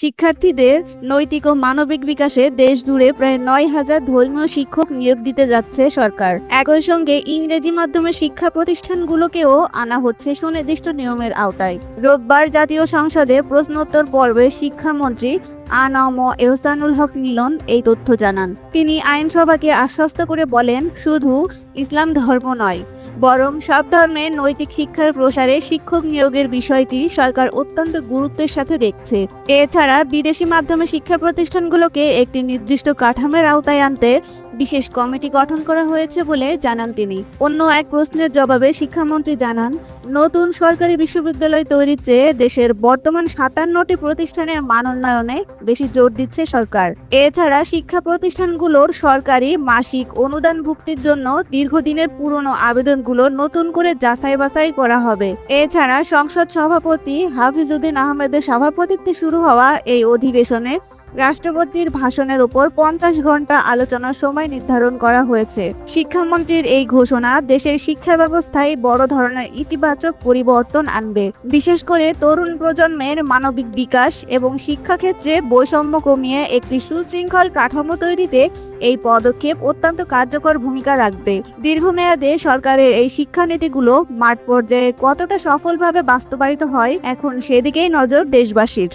শিক্ষার্থীদের নৈতিক ও মানবিক বিকাশে দেশ জুড়ে প্রায় ৯,০০০ ধর্মীয় শিক্ষক নিয়োগ দিতে যাচ্ছে সরকার। একই সঙ্গে ইংরেজি মাধ্যমে শিক্ষা প্রতিষ্ঠানগুলোকেও আনা হচ্ছে সুনির্দিষ্ট নিয়মের আওতায়। রোববার জাতীয় সংসদে প্রশ্নোত্তর পর্বে শিক্ষামন্ত্রী আ.ন.ম এহসানুল হক মিলন এই তথ্য জানান। তিনি আইনসভাকে আশ্বস্ত করে বলেন, শুধু ইসলাম ধর্ম নয়, বরং সব ধর্মের নৈতিক শিক্ষার প্রসারে শিক্ষক নিয়োগের বিষয়টি সরকার অত্যন্ত গুরুত্বের সাথে দেখছে। এছাড়া বিদেশি মাধ্যমে শিক্ষা প্রতিষ্ঠানগুলোকে একটি নির্দিষ্ট কাঠামোর আওতায় আনতে বিশেষ কমিটি গঠন করা হয়েছে বলে জানান তিনি। অন্য এক প্রশ্নের জবাবে শিক্ষামন্ত্রী জানান, নতুন সরকারি বিশ্ববিদ্যালয় তৈরির চেয়ে দেশের বর্তমান ৫৭টি প্রতিষ্ঠানের মানোন্নয়নে বেশি জোর দিচ্ছে সরকার। এছাড়া শিক্ষা প্রতিষ্ঠানগুলোর সরকারি মাসিক অনুদান ভুক্তির জন্য দীর্ঘদিনের পুরনো আবেদনগুলো নতুন করে যাচাই বাছাই করা হবে। এছাড়া সংসদ সভাপতি হাফিজউদ্দিন আহমেদের সভাপতিত্বে শুরু হওয়া এই অধিবেশনে রাষ্ট্রপতির ভাষণের উপর ৫০ ঘন্টা আলোচনার সময় নির্ধারণ করা হয়েছে। শিক্ষামন্ত্রীর এই ঘোষণা দেশের শিক্ষা ব্যবস্থায় বড় ধরনের ইতিবাচক পরিবর্তন আনবে। বিশেষ করে তরুণ প্রজন্মের মানবিক বিকাশ এবং শিক্ষাক্ষেত্রে বৈষম্য কমিয়ে একটি সুশৃঙ্খল কাঠামো তৈরিতে এই পদক্ষেপ অত্যন্ত কার্যকর ভূমিকা রাখবে। দীর্ঘমেয়াদে সরকারের এই শিক্ষানীতিগুলো মাঠ পর্যায়ে কতটা সফলভাবে বাস্তবায়িত হয়, এখন সেদিকেই নজর দেশবাসীর।